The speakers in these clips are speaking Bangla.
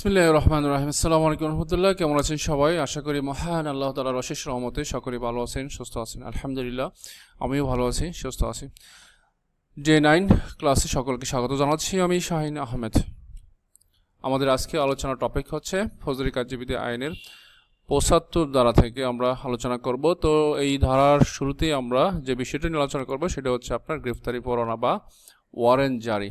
বিসমিল্লাহির রহমানির রহিম। আসসালামু আলাইকুম রহমতুল্লাহ। কেমন আছেন সবাই? আশা করি মহান আল্লাহ তাআলার অশেষ রহমতে সকলেই ভালো আছেন, সুস্থ আছেন। আলহামদুলিল্লাহ, আমিও ভালো আছি, সুস্থ আছি। ডে 9 ক্লাসে সকলকে স্বাগত জানাচ্ছি। আমি শাহিন আহমেদ। আমাদের আজকে আলোচনার টপিক হচ্ছে ফৌজদারি কার্যবিধি আইনের ৭৫ ধারা থেকে আমরা আলোচনা করব। তো এই ধারার শুরুতেই আমরা যে বিষয়টা নিয়ে আলোচনা করব সেটা হচ্ছে আপনার গ্রেফতারি পরোয়ানা বা ওয়ারেন্ট জারি।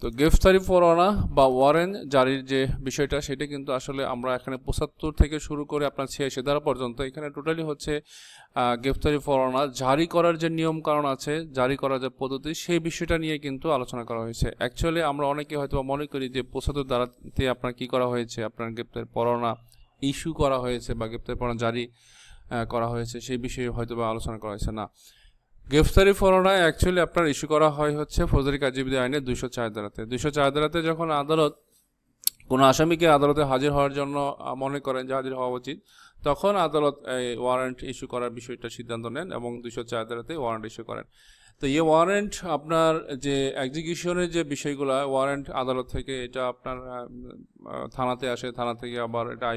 তো গ্রেফতারি পরোয়ানা বা ওয়ারেন্ট জারির যে বিষয়টা সেটা কিন্তু আসলে আমরা এখানে ৭৫ থেকে শুরু করে আপনার ৮৬ ধারা পর্যন্ত এখানে টোটালি হচ্ছে গ্রেফতারি পরোয়ানা জারি করার যে নিয়ম কারণ আছে, জারি করার যে পদ্ধতি, সেই বিষয়টা নিয়ে কিন্তু আলোচনা করা হয়েছে। অ্যাকচুয়ালি আমরা অনেকে হয়তো মনে করি যে ৭৫ ধারাতে আপনার কি করা হয়েছে, আপনার গ্রেফতারি পরোয়ানা ইস্যু করা হয়েছে বা গ্রেফতারি পরোয়ানা জারি করা হয়েছে, সেই বিষয়ে হয়তো বা আলোচনা করা হয়েছে না। গ্রেফতারি পরোয়ানা অ্যাকচুয়ালি আপনার ইস্যু করা হয় হচ্ছে ফৌজদারি কার্যবিধি আইনের ২০৪ ধারাতে। ২০৪ ধারাতে যখন আদালত কোনো আসামিকে আদালতে হাজির হওয়ার জন্য মনে করেন যে হাজির হওয়া উচিত, তখন আদালত এই ওয়ারেন্ট ইস্যু করার বিষয়টা সিদ্ধান্ত নেন এবং ২০৪ ধারাতে ওয়ারেন্ট ইস্যু করেন। তো এই ওয়ারেন্ট আপনার যে এক্সিকিউশনের যে বিষয়গুলো, ওয়ারেন্ট আদালত থেকে এটা আপনার থানাতে আসে, থানা থেকে আবার এটা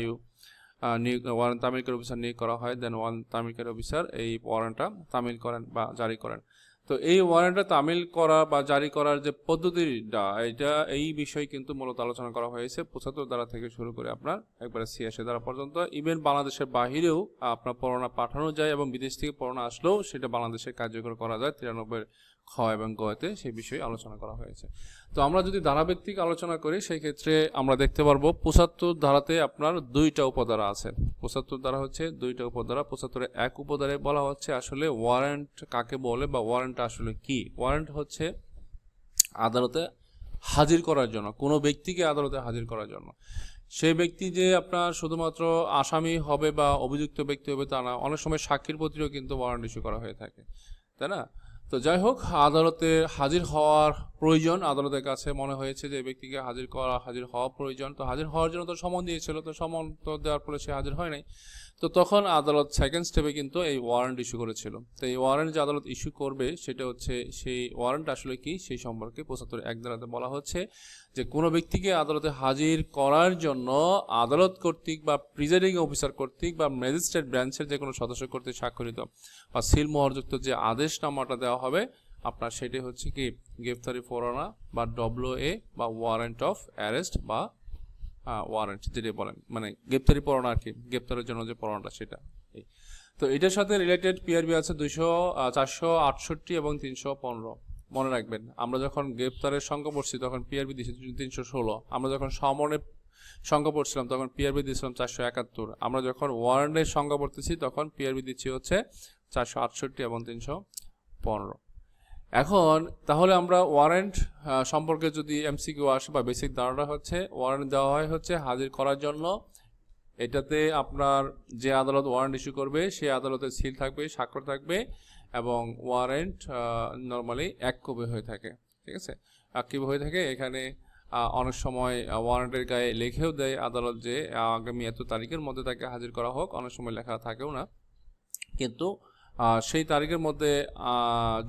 নিয়োগ ওয়ারেন্ট তামিলকারী অফিসার নিয়োগ করা হয়, দেন তামিলকারী অফিসার এই ওয়ারেন্টটা তামিল করেন বা জারি করেন। তো এই ওয়ারেন্টটা তামিল করা বা জারি করার যে পদ্ধতিটা, এটা এই বিষয় কিন্তু মূলত আলোচনা করা হয়েছে ৭৫ ধারা থেকে শুরু করে আপনার একবারে ৮৬ ধারা পর্যন্ত। ইভেন বাংলাদেশের বাহিরেও আপনার পরোয়ানা পাঠানো যায় এবং বিদেশ থেকে পরোয়ানা আসলেও সেটা বাংলাদেশে কার্যকর করা যায় ৯৩ খ এবং গতে সেই বিষয়ে আলোচনা করা হয়েছে। তো আমরা যদি ধারাভিত্তিক আলোচনা করি সেই ক্ষেত্রে আমরা দেখতে পারবো ৭৫ ধারাতে আপনার ২টা উপধারা আছে। ৭৫ ধারা হচ্ছে ২টা উপধারা। ৭৫-এর ১ উপধারে বলা হচ্ছে আসলে ওয়ারেন্ট কাকে বলে বা ওয়ারেন্ট আসলে কি। ওয়ারেন্ট হচ্ছে আদালতে হাজির করার জন্য, কোনো ব্যক্তিকে আদালতে হাজির করার জন্য। সেই ব্যক্তি যে আপনার শুধুমাত্র আসামি হবে বা অভিযুক্ত ব্যক্তি হবে তা না, অনেক সময় সাক্ষীর প্রতিও কিন্তু ওয়ারেন্ট ইস্যু করা হয়ে থাকে, তাই না? তো যাই হোক, আদালতে হাজির হওয়ার প্রয়োজন, আদালতের কাছে মনে হয়েছে যে ব্যক্তিকে হাজির হওয়া প্রয়োজন। তো হাজির হওয়ার জন্য তো সমন দিয়েছিল, তো সমন তো দেওয়ার পরে সে হাজির হয় নাই। তো তখন আদালত সেকেন্ড স্টেপে কিন্তু এই ওয়ারেন্ট ইস্যু করেছিল। তো এই ওয়ারেন্ট যে আদালত ইস্যু করবে সেটা হচ্ছে, সেই ওয়ারেন্ট আসলে কি সেই সম্পর্কে ৭৫-১ ধারাতে বলা হচ্ছে যে কোনো ব্যক্তিকে আদালতে হাজির করার জন্য আদালত কর্তৃক বা প্রিজাইডিং অফিসার কর্তৃক বা ম্যাজিস্ট্রেট ব্রাঞ্চের যে কোনো সদস্য কর্তৃক স্বাক্ষরিত বা সিলমোহরযুক্ত যে আদেশনামাটা দেওয়া হবে আপনার, সেটাই হচ্ছে কি গ্রেফতারি পরোয়ানা বা WA বা ওয়ারেন্ট অফ অ্যারেস্ট বা ওয়ারেন্ট যেটা বলেন, মানে গ্রেপ্তারি পরোয়ানা আর কি, গ্রেপ্তারের জন্য যে পরোয়ানাটা সেটা। তো এটার সাথে রিলেটেড PRB আছে 468 এবং 315। মনে রাখবেন, আমরা যখন গ্রেপ্তারের সংখ্যা পড়ছি তখন PRB দিয়েছি 316। আমরা যখন সমনের সংখ্যা পড়ছিলাম তখন PRB দিয়েছিলাম 471। আমরা যখন ওয়ারেন্টের সংখ্যা পড়তেছি তখন PRB দিচ্ছি হচ্ছে 468 এবং 315। এখন তাহলে আমরা ওয়ারেন্ট সম্পর্কে যদি MCQ আসে বা বেসিক ধারণা হচ্ছে, ওয়ারেন্ট দেওয়া হয় হচ্ছে হাজির করার জন্য। এটাতে আপনার যে আদালত ওয়ারেন্ট ইস্যু করবে সেই আদালতের সিল থাকবে, স্বাক্ষর থাকবে এবং ওয়ারেন্ট নর্মালি ১ কপি হয়ে থাকে, ঠিক আছে? ১ কপি হয়ে থাকে। এখানে অনেক সময় ওয়ারেন্টের গায়ে লিখেও দেয় আদালত যে আগামী এত তারিখের মধ্যে তাকে হাজির করা হোক, অনেক সময় লেখা থাকেও না। কিন্তু সেই তারিখের মধ্যে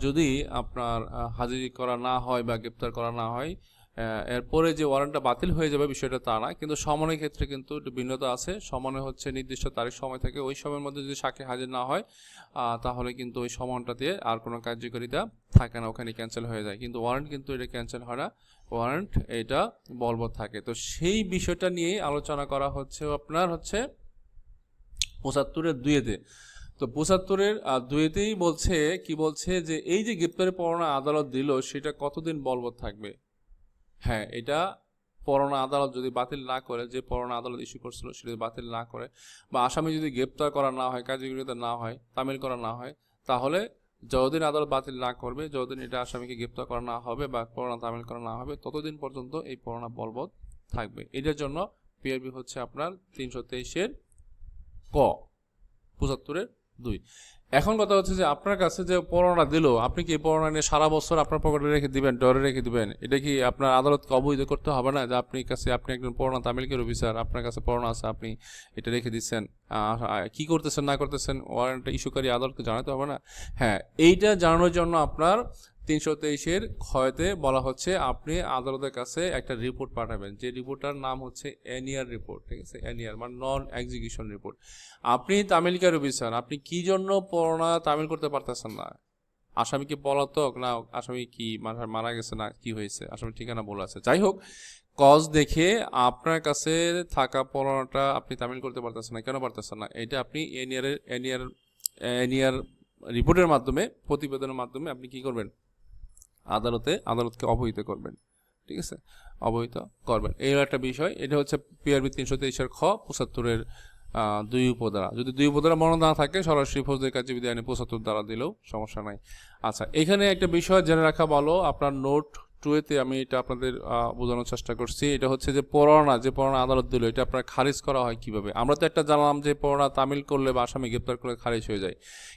যদি আপনার হাজির করা না হয় বা গ্রেপ্তার করা না হয়, এরপরে যে ওয়ারেন্টটা বাতিল হয়ে যাবে বিষয়টা তা না। কিন্তু সমনের ক্ষেত্রে কিন্তু একটু ভিন্নতা আছে। সমনে হচ্ছে নির্দিষ্ট তারিখ সময় থেকে, ওই সময়ের মধ্যে যদি সাক্ষী হাজির না হয় তাহলে কিন্তু ওই সমনটাতে আর কোনো কার্যকারিতা থাকে না, ওখানে ক্যান্সেল হয়ে যায়। কিন্তু ওয়ারেন্ট কিন্তু এটা ক্যান্সেল হয় না, ওয়ারেন্ট এটা বলবৎ থাকে। তো সেই বিষয়টা নিয়েই আলোচনা করা হচ্ছে আপনার হচ্ছে ৭৫-এর ২-তে। তো ৭৫-এর ২-তেই বলছে কি, বলছে যে এই যে গ্রেপ্তারি পরোয়ানা আদালত দিল সেটা কতদিন বলবৎ থাকবে। হ্যাঁ, এটা পরোয়ানা আদালত যদি বাতিল না করে, যে পরোয়ানা আদালত ইস্যু করছিল সেটা যদি বাতিল না করে বা আসামি যদি গ্রেপ্তার করা না হয়, কার্যকারিতা না হয়, তামিল করা না হয়, তাহলে যতদিন আদালত বাতিল না করবে, যতদিন এটা আসামিকে গ্রেপ্তার করা না হবে বা পরোয়ানা তামিল করা না হবে, ততদিন পর্যন্ত এই পরোয়ানা বলবৎ থাকবে। এটার জন্য PRB হচ্ছে আপনার 323-এর ক, ৭৫-এর ২। এখন কথা হচ্ছে যে আপনার কাছে যে পরোয়ানা দিল, আপনি কি এই পরোয়ানা নিয়ে সারা বছর আপনার পকেটে রেখে দিবেন, ডরে রেখে দিবেন? এটা কি আপনার আদালতকে অবৈধ করতে হবে না যে আপনি একজন পরোয়ানা তামিলকারী অফিসার, আপনার কাছে পরোয়ানা আছে, আপনি এটা রেখে দিচ্ছেন, কি করতেছেন না করতেছেন ওয়ারেন্ট ইস্যুকারী আদালতকে জানাতে হবে না? হ্যাঁ, এইটা জানানোর জন্য আপনার 323-এর ক্ষয়তে বলা হচ্ছে আপনি আদালতের কাছে একটা রিপোর্ট পাঠাবেন, যে রিপোর্টটার নাম হচ্ছে এনিয়ার রিপোর্ট। ঠিক আছে, এনিয়ার মানে নন এক্সিকিউশন রিপোর্ট। আপনি তামিলকার অফিসার, আপনি কি জন্য পরোয়ানা তামিল করতে পারতেছেন না? আসামি কি পলাতক, না আসামি কি মারা গেছে, না কি হয়েছে, আসামি ঠিকানা বলে আছে, যাই হোক কজ দেখে আপনার কাছে থাকা পরোয়ানাটা আপনি তামিল করতে পারতেছেন না। কেন পারতেছেন না? এটা আপনি এনিয়ার রিপোর্টের মাধ্যমে, প্রতিবেদনের মাধ্যমে আপনি কি করবেন? আদালতকে অবহিত করবেন। ঠিক আছে, অবহিত করবেন। এই একটা বিষয়। এটা হচ্ছে পিআরবি 323-এর খ 75-এর 2 উপধারা। যদি 2 উপধারা মনে না থাকে সরাসরি ফৌজদারি কার্যবিধি আইনে 75 দ্বারা দিলেও সমস্যা নাই। আচ্ছা, এখানে একটা বিষয় জেনে রাখা ভালো, আপনার নোট 2-তে আমি এটা আপনাদের বোঝানোর চেষ্টা করছি। এটা হচ্ছে যে পরোয়ানা আদালত দিল, এটা আপনার খারিজ করা হয় কিভাবে। আমরা তো একটা জানলাম যে পরোয়ানা তামিল করলে বা আসামি গ্রেপ্তার করলে খারিজ হয়ে যায়,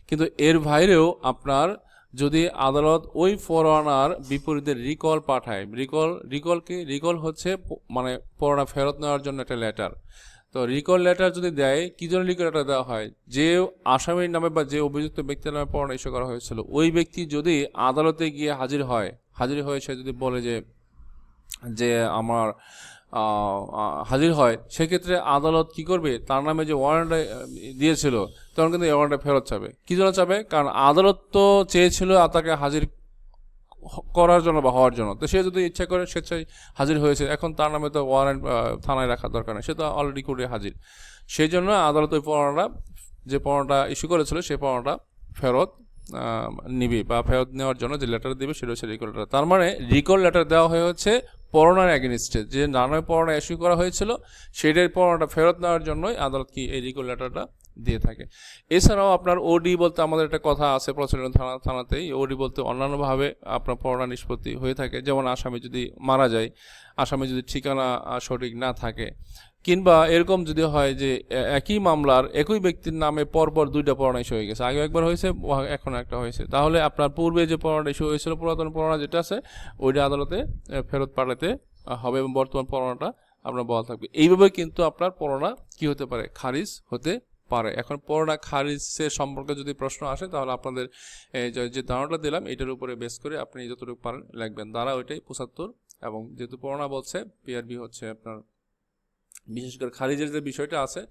কিন্তু এর বাইরেও আপনার যদি আদালত ওই পরোয়ানার বিপরীতে রিকল পাঠায়, রিকল হচ্ছে মানে পরোয়ানা ফেরত নেওয়ার জন্য একটা লেটার। তো রিকল লেটার যদি দেয়, কি জন্য রিকল লেটার দেওয়া হয়? যে আসামির নামে বা যে অভিযুক্ত ব্যক্তির নামে পরোয়ানা ইস্যু করা হয়েছিল, ওই ব্যক্তি যদি আদালতে গিয়ে হাজির হয়ে সে যদি বলে যে আমার হাজির হয়, সেক্ষেত্রে আদালত কি করবে? তার নামে যে ওয়ারেন্ট দিয়েছিল তখন কিন্তু এই ওয়ারেন্টটা ফেরত চাবে। কি জন্য চাবে? কারণ আদালত তো চেয়েছিল তাকে হাজির করার জন্য বা হওয়ার জন্য। তো সে যদি ইচ্ছা করে স্বেচ্ছায় হাজির হয়েছে, এখন তার নামে তো ওয়ারেন্ট থানায় রাখার দরকার নেই, সে তো অলরেডি কোর্টে হাজির। সেই জন্য আদালত ওই পরোয়ানাটা ইস্যু করেছিল সেই পরোয়ানাটা ফেরত নিবে বা ফেরত নেওয়ার জন্য যে লেটার দিবে সেটা হচ্ছে রিকল লেটার। তার মানে রিকল লেটার দেওয়া হচ্ছে পরোয়ানার এগেনস্টে, যে নামে পরোয়ানা ইস্যু করা হয়েছিল সেটার পরোয়ানাটা ফেরত নেওয়ার জন্যই আদালত কি এই রিকল লেটারটা দিয়ে থাকে। এছাড়াও আপনার ওডি বলতে আমাদের একটা কথা আছে প্রচলিত থানাতেই, ওডি বলতে অন্যান্যভাবে আপনার পরোয়ানা নিষ্পত্তি হয়ে থাকে। যেমন আসামি যদি মারা যায়, আসামি যদি ঠিকানা সঠিক না থাকে, কিংবা এরকম যদি হয় যে একই মামলার একই ব্যক্তির নামে পরপর 2টা পরোয়ানা ইস্যু হয়ে গেছে, আগে একবার হয়েছে এখন একটা হয়েছে, তাহলে আপনার পূর্বে যে পরোয়ানা ইস্যু হয়েছিল, পুরাতন পরোয়ানা যেটা আছে ওইটা আদালতে ফেরত পাঠাতে হবে এবং বর্তমান পরোয়ানাটা আপনার বহাল থাকবে। এইভাবে কিন্তু আপনার পরোয়ানা কি হতে পারে? খারিজ হতে পারে। এখন পরোয়ানা খারিজের সম্পর্কে যদি প্রশ্ন আসে, তাহলে আপনাদের যে ধারণাটা দিলাম এটার উপরে বেস করে আপনি যতটুকু পারেন লিখবেন। ধারা ওইটাই 75, এবং যেহেতু পরোয়ানা বলছে পিআরবি হচ্ছে আপনার বিশেষ করে খারিজের যে বিষয়টা আছে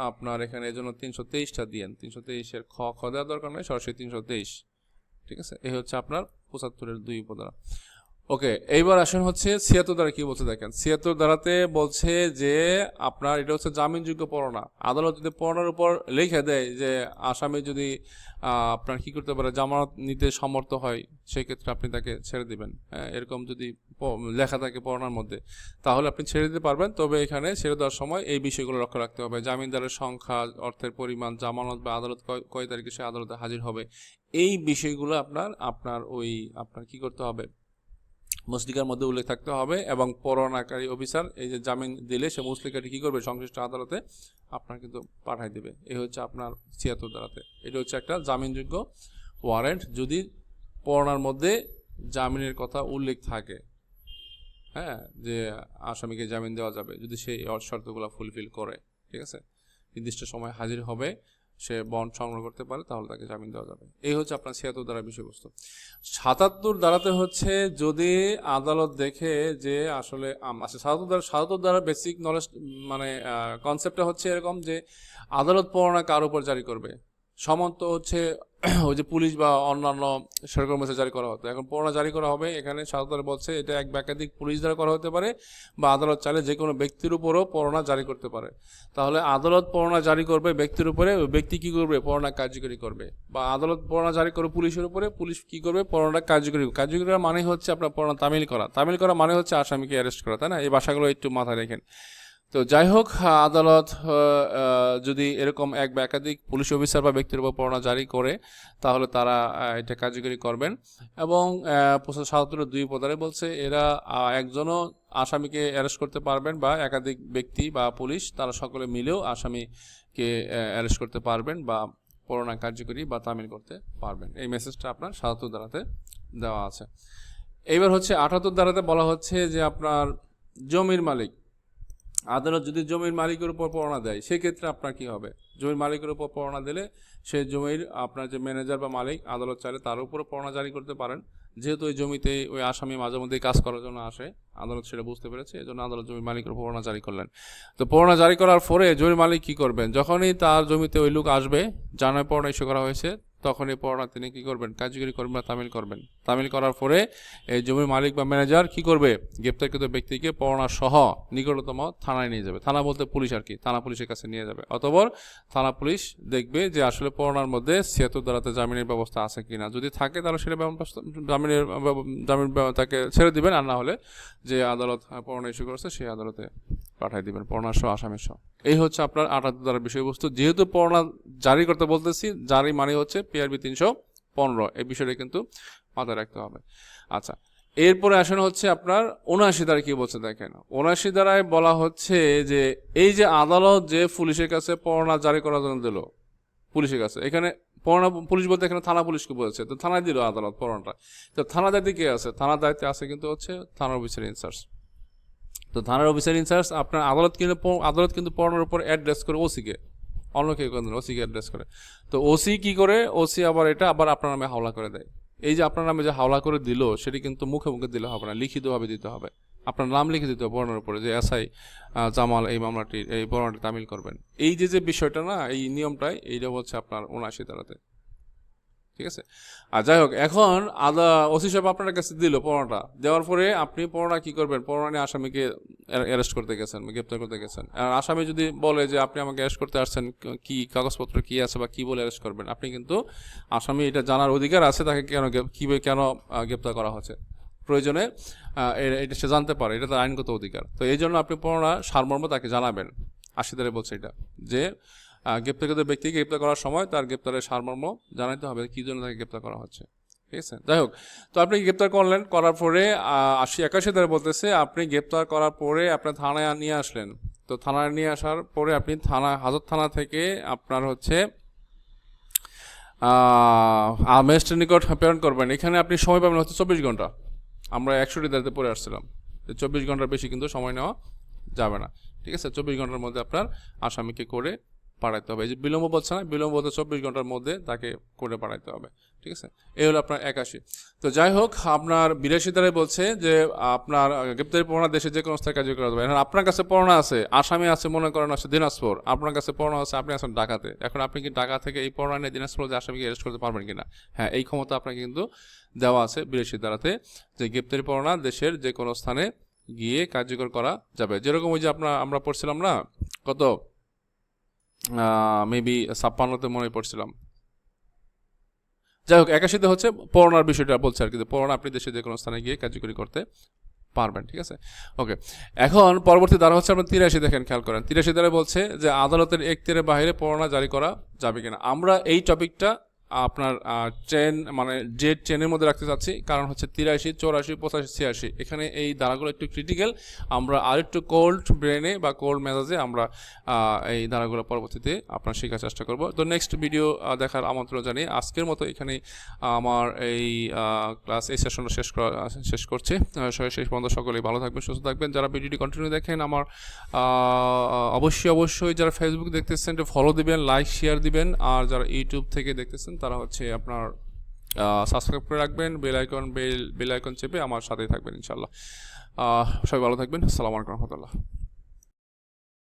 আপনার এখানে, এই জন্য 323টা দিয়েন। 323-এর খ দেওয়ার দরকার নেই, সরাসরি 323। ঠিক আছে, এই হচ্ছে আপনার 75-এর 2 উপধারা। ওকে, এইবার আসেন হচ্ছে 76 দ্বারা কি বলছে দেখেন। 76 দ্বারাতে বলছে যে আপনার এটা হচ্ছে জামিনযোগ্য পরোয়ানা। আদালত যদি পরোয়ানার উপর লিখে দেয় যে আসামি যদি আপনার কি করতে পারে, জামানত নিতে সমর্থ হয়, সেক্ষেত্রে আপনি তাকে ছেড়ে দিবেন। হ্যাঁ, এরকম যদি লেখা থাকে পরোয়ানার মধ্যে, তাহলে আপনি ছেড়ে দিতে পারবেন। তবে এখানে ছেড়ে দেওয়ার সময় এই বিষয়গুলো লক্ষ্য রাখতে হবে: জামিনদারের সংখ্যা, অর্থের পরিমাণ, জামানত বা আদালত কয় তারিখে সে আদালতে হাজির হবে, এই বিষয়গুলো আপনার কি করতে হবে? মুসলিকার মধ্যে উল্লেখ থাকতে হবে। এবং পরোয়ানাকারী অফিসার এই যে জামিন দিলে সে মুসলিকাটি কি করবে? সংশ্লিষ্ট আদালতে আপনার কিন্তু পাঠাই দেবে। এই হচ্ছে আপনার 76 ধারাতে। এটা হচ্ছে একটা জামিনযোগ্য ওয়ারেন্ট, যদি পরোয়ানার মধ্যে জামিনের কথা উল্লেখ থাকে। হ্যাঁ, যে আসামিকে জামিন দেওয়া যাবে যদি সে শর্তগুলো ফুলফিল করে। ঠিক আছে, নির্দিষ্ট সময় হাজির হবে, সে বন্ড সংগ্রহ করতে পারে, তাহলে তাকে জামিন দেওয়া যাবে। এই হচ্ছে আপনার 76 ধারার বিষয়বস্তু। 77 ধারাতে হচ্ছে যদি আদালত দেখে যে আসলে 77 ধারা বেসিক নলেজ মানে কনসেপ্টটা হচ্ছে এরকম যে আদালত পরোয়ানা কার উপর জারি করবে। সমন তো হচ্ছে ওই যে পুলিশ বা অন্যান্য সরকারি কর্মচারী জারি করা হতো, এখন পরোয়ানা জারি করা হবে। এখানে 77 বলছে এটা এক বা একাধিক পুলিশ দ্বারা করা হতে পারে, বা আদালত চাইলে যে কোনো ব্যক্তির উপরও পরোয়ানা জারি করতে পারে। তাহলে আদালত পরোয়ানা জারি করবে ব্যক্তির উপরে, ওই ব্যক্তি কি করবে? পরোয়ানা কার্যকরী করবে। বা আদালত পরোয়ানা জারি করবে পুলিশের উপরে, পুলিশ কি করবে? পরোয়ানা কার্যকরী করা মানে হচ্ছে আপনার পরোয়ানা তামিল করা মানে হচ্ছে আসামিকে অ্যারেস্ট করা, তাই না? এই ভাষাগুলো একটু মাথায় রাখেন। তো যাই হোক, আদালত যদি এরকম এক বা একাধিক পুলিশ অফিসার বা ব্যক্তির উপর পরোয়ানা জারি করে, তাহলে তারা এটা কার্যকরী করবেন। এবং 77-2 উপধারায় বলছে এরা একজনও আসামিকে অ্যারেস্ট করতে পারবেন, বা একাধিক ব্যক্তি বা পুলিশ তারা সকলে মিলেও আসামিকে অ্যারেস্ট করতে পারবেন বা পরোয়ানা কার্যকরী বা তামিল করতে পারবেন। এই মেসেজটা আপনার 77 ধারাতে দেওয়া আছে। এইবার হচ্ছে 78 ধারাতে বলা হচ্ছে যে আপনার জমির মালিক আদালত যদি জমির মালিকের উপর পরোয়ানা দেয় সেক্ষেত্রে আপনার কি হবে? জমির মালিকের উপর পরোয়ানা দিলে সেই জমির আপনার যে ম্যানেজার বা মালিক আদালত চাইলে তার উপরও পরোয়ানা জারি করতে পারেন। যেহেতু ওই জমিতে ওই আসামি মাঝে মধ্যেই কাজ করার জন্য আসে, আদালত সেটা বুঝতে পেরেছে, এই জন্য আদালত জমির মালিকের উপর পরোয়ানা জারি করলেন। তো পরোয়ানা জারি করার পরে জমির মালিক কী করবেন? যখনই তার জমিতে ওই লোক আসবে জানায় পরোয়ানা ইস্যু করা হয়েছে, তখন এই পরোয়ানা তিনি কী করবেন? কার্যকরী করবেন বা তামিল করবেন। তামিল করার পরে এই জমির মালিক বা ম্যানেজার কী করবে? গ্রেপ্তারকৃত ব্যক্তিকে পরোয়ানা সহ নিকটতম থানায় নিয়ে যাবে। থানা বলতে পুলিশ আর কি, থানা পুলিশের কাছে নিয়ে যাবে। অতঃপর থানা পুলিশ দেখবে যে আসলে পরোয়ানার মধ্যে ৭৬ ধারাতে জামিনের ব্যবস্থা আছে কিনা। যদি থাকে তাহলে সেটা জামিন তাকে ছেড়ে দিবেন, আর না হলে যে আদালত পরোয়ানা ইস্যু করেছে সেই আদালতে পাঠিয়ে দিবেন পরোয়ানা সহ, আসামি সহ। এই হচ্ছে আপনার ৭৮ ধারার বিষয়বস্তু। যেহেতু পরোয়ানা জারি করতে বলতেছি, জারি মানে হচ্ছে PRB ৩১৫, এই বিষয়টা কিন্তু মাথায় রাখতে হবে। আচ্ছা, এরপরে আসেন হচ্ছে আপনার ৭৯ ধারায় কি বলছে দেখেন। ৭৯ ধারায় বলা হচ্ছে যে এই যে আদালত যে পুলিশের কাছে পরোয়ানা জারি করার জন্য দিল, পুলিশের কাছে, এখানে পরোয়ানা পুলিশ বলতে এখানে থানা পুলিশকে বলেছে, তো থানায় দিল আদালত পরোয়ানাটা। তো থানা দায়িত্বে কে আছে? থানার দায়িত্বে আছে কিন্তু হচ্ছে থানার অফিসার ইনচার্জ। তো থানার অফিসার ইনচার্জ আপনার আদালত কিন্তু পরোয়ানার উপর অ্যাড্রেস করে ওসিকে, অন্য কেউ ওসিকে অ্যাড্রেস করে। তো ওসি কি করে? ওসি আবার এটা আবার আপনার নামে হাওলা করে দেয়। এই যে আপনার নামে যে হাওলা করে দিল সেটি কিন্তু মুখে মুখে দিলে হবে না, লিখিতভাবে দিতে হবে। আপনার নাম লিখে দিতে হবে পরোয়ানার উপরে যে এসআই জামাল এই মামলাটি, এই পরোয়ানাটি তামিল করবেন। এই যে বিষয়টা না, এই নিয়মটাই এইটা হচ্ছে আপনার ৭৯ ধারাতে, ঠিক আছে। আর যাই হোক, এখন ওসি সাহেব আপনার কাছে দিল পরোয়ানাটা, দেওয়ার পরে আপনি পরোয়ানা কি করবেন? পরোয়ানা নিয়ে আসামিকে অ্যারেস্ট করতে গেছেন, গ্রেপ্তার করতে গেছেন। আর আসামি যদি বলে যে আপনি আমাকে অ্যারেস্ট করতে আসছেন, কি কাগজপত্র কি আছে বা কি বলে অ্যারেস্ট করবেন, আপনি কিন্তু আসামি এটা জানার অধিকার আছে তাকে কেন গ্রেপ্তার করা হচ্ছে। প্রয়োজনে এটা সে জানতে পারে, এটা তার আইনগত অধিকার। তো এই জন্য আপনি পরোয়ানা সারমর্ম তাকে জানাবেন। ৮০ ধারায় বলছে এটা, যে গ্রেপ্তারকৃত ব্যক্তিকে গ্রেপ্তার করার সময় তার গ্রেপ্তারের সারমর্ম জানাতে হবে, কী জন্য তাকে গ্রেপ্তার করা হচ্ছে, ঠিক আছে। যাই হোক, তো আপনি গ্রেপ্তার করলেন, করার পরে ৮০-৮১ ধারা বলতেছে আপনি গ্রেপ্তার করার পরে আপনার থানায় নিয়ে আসলেন। তো থানায় নিয়ে আসার পরে আপনি হাজত থানা থেকে আপনার হচ্ছে ম্যাজিস্ট্রেটের নিকট প্রেরণ করবেন। এখানে আপনি সময় পাবেন হচ্ছে ২৪ ঘন্টা। আমরা ৬১ ধারাতে পড়ে আসছিলাম ২৪ ঘন্টার বেশি কিন্তু সময় নেওয়া যাবে না, ঠিক আছে। ২৪ ঘন্টার মধ্যে আপনার আসামিকে করে পাঠাইতে হবে। এই যে বিলম্ব বলছে না, বিলম্ব বলতে ২৪ ঘন্টার মধ্যে তাকে করে পাঠাইতে হবে, ঠিক আছে। এই হলো আপনার ৮১। তো যাই হোক, আপনার ৮২ ধারায় বলছে যে আপনার গ্রেপ্তারি পরোয়ানা দেশে যে কোনো স্থায়ী কার্যকর করা যাবে। এখন আপনার কাছে পরোয়ানা আছে, আসামি আছে মনে করেন আছে দিনাজপুর, আপনার কাছে পরোয়ানা আছে, আপনি আছেন ঢাকাতে। এখন আপনি কি ঢাকা থেকে এই পরোয়ানা নিয়ে দিনাজপুর যে আসামিকে অ্যারেস্ট করতে পারবেন কিনা? হ্যাঁ, এই ক্ষমতা আপনাকে কিন্তু দেওয়া আছে ৮২ ধারাতে, যে গ্রেপ্তারি পরোয়ানা দেশের যে কোনো স্থানে গিয়ে কার্যকর করা যাবে। যেরকম ওই যে আমরা পড়ছিলাম না, কত মেবি ৫৬তে মনে পড়ছিলাম। যাই হোক, ৮১তে হচ্ছে পরোয়ানার বিষয়টা বলছে আর কি, পরোয়ানা আপনি দেশে যে কোনো স্থানে গিয়ে কার্যকরী করতে পারবেন, ঠিক আছে। ওকে, এখন পরবর্তী ধারা হচ্ছে আপনার ৮৩, দেখেন খেয়াল করেন। ৮৩ ধারা বলছে যে আদালতের এখতিয়ারের বাইরে পরোয়ানা জারি করা যাবে কিনা। আমরা এই টপিকটা আপনার ট্রেন মানে জেড ট্রেনের মধ্যে রাখতে চাচ্ছি, কারণ হচ্ছে ৮৩, ৮৪, ৮৫, ৮৬ এখানে এই ধারাগুলো একটু ক্রিটিক্যাল। আমরা আরেকটু কোল্ড ব্রেনে বা কোল্ড মেজাজে আমরা এই ধারাগুলো পরবর্তীতে আপনার শেখার চেষ্টা করব। তো নেক্সট ভিডিও দেখার আমন্ত্রণ জানিয়ে আজকের মতো এখানেই আমার এই ক্লাস এই সেশনটা শেষ করছি। শেষ পর্যন্ত সকলেই ভালো থাকবেন, সুস্থ থাকবেন। যারা ভিডিওটি কন্টিনিউ দেখেন, আমার অবশ্যই যারা ফেসবুক দেখতেছেন ফলো দিবেন, লাইক শেয়ার দিবেন। আর যারা ইউটিউব থেকে দেখতেছেন তারা হচ্ছে আপনার সাবস্ক্রাইব করে রাখবেন, বেল আইকন চেপে আমার সাথেই থাকবেন ইনশাল্লাহ। সবাই ভালো থাকবেন। আসসালামু আলাইকুম রহমতুল্লাহ।